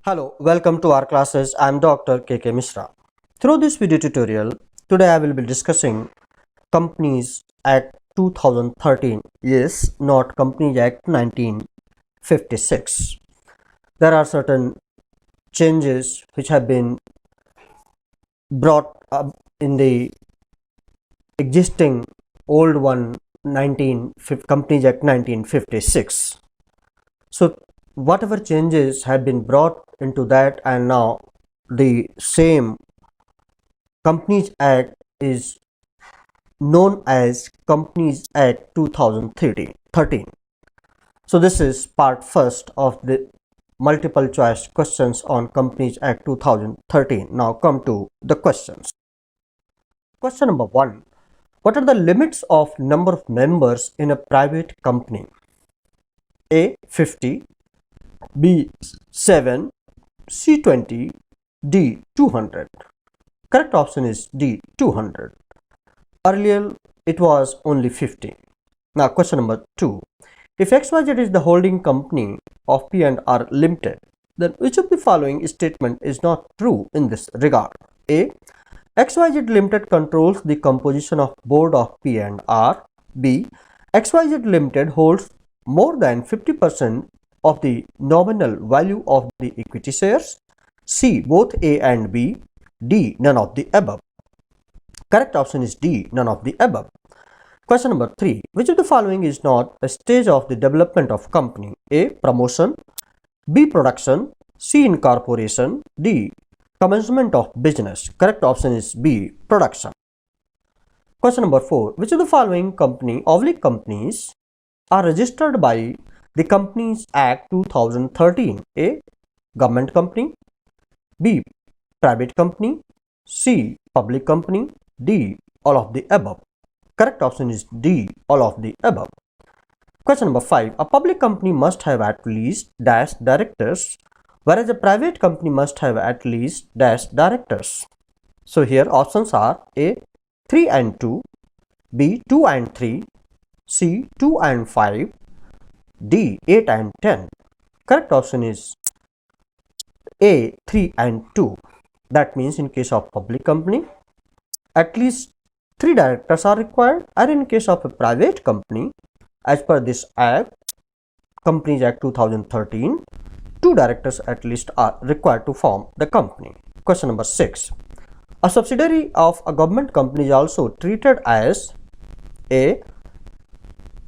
Hello, welcome to our classes. I am Dr. KK Mishra. Through this video tutorial, today I will be discussing Companies Act 2013. Yes, not Companies Act 1956. There are certain changes which have been brought up in the existing old one 19 Companies Act 1956. So whatever changes have been brought into that, and now the same Companies Act is known as Companies Act 2013. So this is part first of the multiple choice questions on Companies Act 2013. Now come to the questions. Question number 1. What are the limits of number of members in a private company? A. 50, B. 7, C. 20, D. 200. Correct option is D. 200. Earlier it was only 50. Now question number 2. If XYZ is the holding company of P&R Limited, then which of the following statement is not true in this regard? A. XYZ Limited controls the composition of board of P&R. B. XYZ Limited holds more than 50% of the nominal value of the equity shares. C. Both A and B. D. None of the above. Correct option is D. None of the above. Question number 3. Which of the following is not a stage of the development of company? A. Promotion, B. Production, C. Incorporation, D. Commencement of business. Correct option is B. Production. Question number 4. Which of the following companies are registered by the Companies Act 2013? A. Government company, B. Private company, C. Public company, D. All of the above. Correct option is D. All of the above. Question number 5. A public company must have at least dash directors, whereas a private company must have at least dash directors. So here options are A. 3 and 2, B. 2 and 3, C. 2 and 5, D. 8 and 10. Correct option is A. 3 and 2. That means in case of public company, at least 3 directors are required, and in case of a private company, as per this Act, Companies Act 2013, 2 directors at least are required to form the company. Question number 6. A subsidiary of a government company is also treated as A.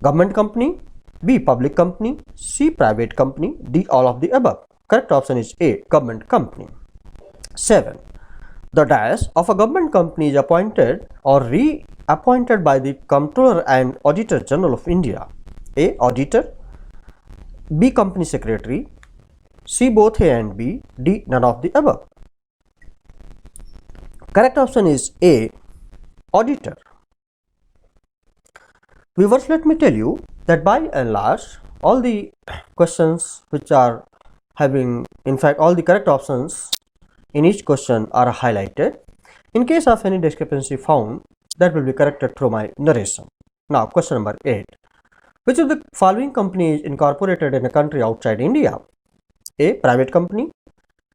Government company, B. Public company, C. Private company, D. All of the above. Correct option is A. Government company. 7. The dash of a government company is appointed or reappointed by the Comptroller and Auditor General of India. A. Auditor, B. Company Secretary, C. Both A and B, D. None of the above. Correct option is A. Auditor. Viewers, let me tell you that by and large, all the questions which are having, in fact, all the correct options in each question are highlighted. In case of any discrepancy found, that will be corrected through my narration. Now, question number 8. Which of the following company is incorporated in a country outside India? A. Private company,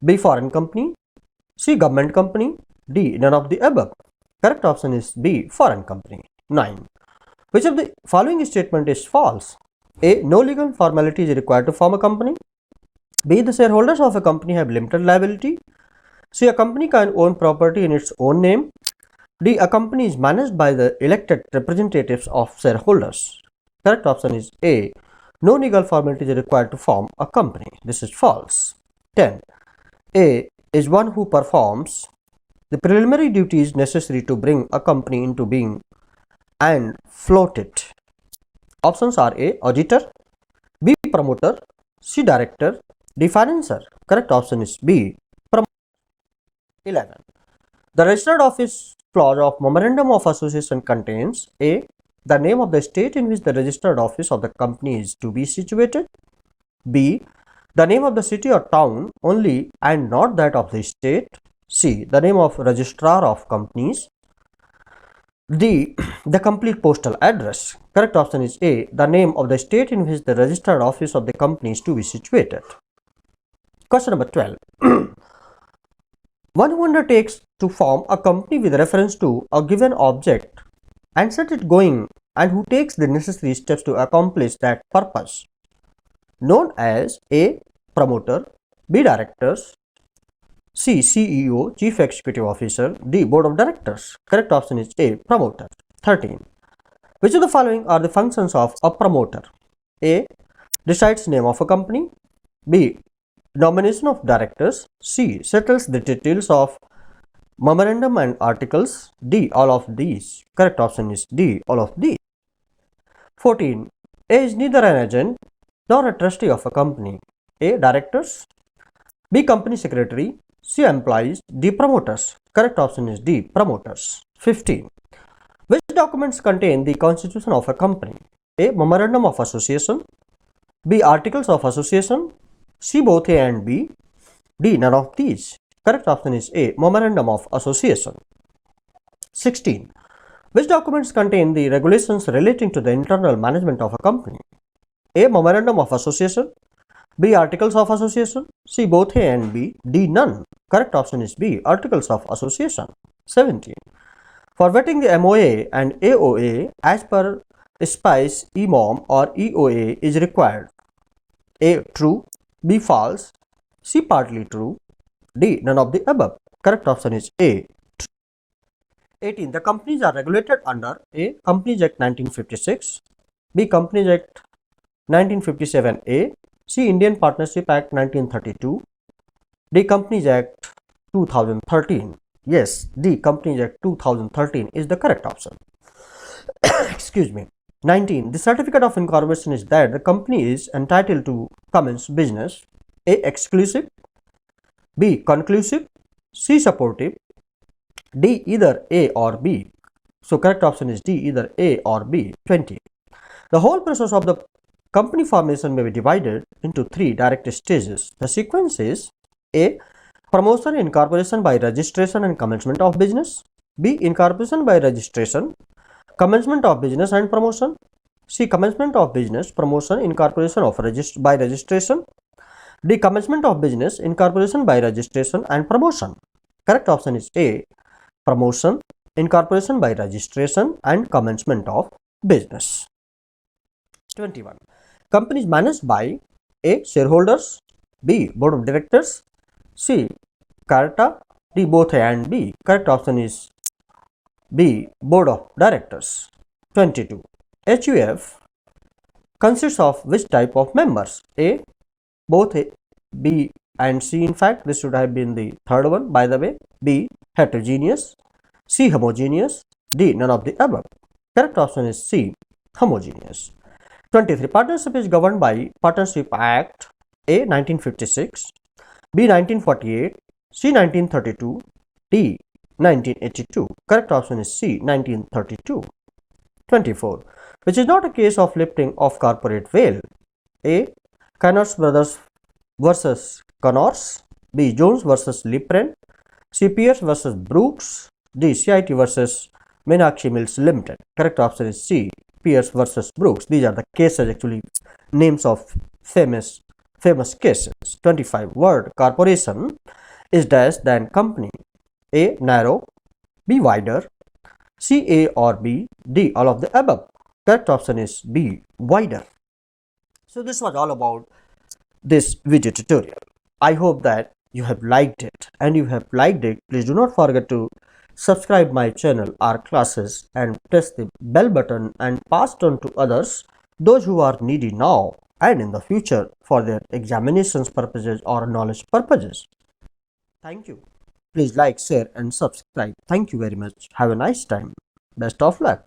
B. Foreign company, C. Government company, D. None of the above. Correct option is B. Foreign company. 9. Which of the following statement is false? A. No legal formality is required to form a company. B. The shareholders of a company have limited liability. C. A company can own property in its own name. D. A company is managed by the elected representatives of shareholders. Correct option is A. No legal formality is required to form a company. This is false. 10. A is one who performs the preliminary duties necessary to bring a company into being and float it. Options are A. Auditor, B. Promoter, C. Director, D. Financer. Correct option is B. 11. The registered office clause of Memorandum of Association contains A. The name of the state in which the registered office of the company is to be situated. B. The name of the city or town only and not that of the state. C. The name of registrar of companies. D. The complete postal address. Correct option is A. The name of the state in which the registered office of the company is to be situated. Question number 12. One who undertakes to form a company with reference to a given object and set it going, and who takes the necessary steps to accomplish that purpose, known as A. Promoter, B. Directors, C. CEO, Chief Executive Officer, D. Board of Directors. Correct option is A. Promoter. 13. Which of the following are the functions of a promoter? A. Decides name of a company. B. Nomination of directors. C. Settles the details of memorandum and articles. D. All of these. Correct option is D. All of these. 14. A is neither an agent nor a trustee of a company. A. Directors. B. Company secretary. C. Employees. D. Promoters. Correct option is D. Promoters. 15. Which documents contain the constitution of a company? A. Memorandum of association. B. Articles of association. C. Both A and B. D. None of these. Correct option is A. Memorandum of association. 16. Which documents contain the regulations relating to the internal management of a company? A. Memorandum of association. B. Articles of association. C. Both A and B. D. None. Correct option is B. Articles of association. 17. For vetting the MOA and AOA as per SPICE, EMOM or EOA is required. A. True. B. False. C. Partly true. D. None of the above. Correct option is A. 18. The companies are regulated under A. Companies Act 1956. B. Companies Act 1957A. C. Indian Partnership Act 1932. D. Companies Act 2013. Yes, D. Companies Act 2013 is the correct option. Excuse me. 19. The certificate of incorporation is that the company is entitled to commence business. A. Exclusive. B. Conclusive. C. Supportive. D. Either A or B. So correct option is D. Either A or B. 20. The whole process of the company formation may be divided into three direct stages. The sequence is A. Promotion, incorporation by registration and commencement of business. B. Incorporation by registration, commencement of business and promotion. C. Commencement of business, promotion, incorporation of by registration. D. Commencement of business, incorporation by registration and promotion. Correct option is A. Promotion, incorporation by registration and commencement of business. 21. Companies managed by A. Shareholders. B. Board of Directors. C. Carta. D. Both A and B. Correct option is B. Board of Directors. 22. HUF consists of which type of members? A. Both A, B and C. In fact, this should have been the third one, by the way. B. Heterogeneous. C. Homogeneous. D. None of the above. Correct option is C. Homogeneous. 23. Partnership is governed by Partnership Act A. 1956, B. 1948, C. 1932, D. 1982. Correct option is C. 1932. 24. Which is not a case of lifting of corporate veil? A. Connors Brothers versus Connors. B. Jones versus Lipren. C. Pierce versus Brooks. D. CIT versus Meenakshi Mills Limited. Correct option is C. Pierce versus Brooks. These are the cases, actually names of famous cases. 25. Word corporation is dash than company. A. Narrow. B. Wider. C. A or B. D. All of the above. Correct option is B. Wider. So this was all about this video tutorial. I hope that you have liked it, and if you have liked it, please do not forget to subscribe my channel R Classes and press the bell button and pass it on to others, those who are needy now and in the future for their examinations purposes or knowledge purposes. Thank you. Please like, share and subscribe. Thank you very much. Have a nice time. Best of luck.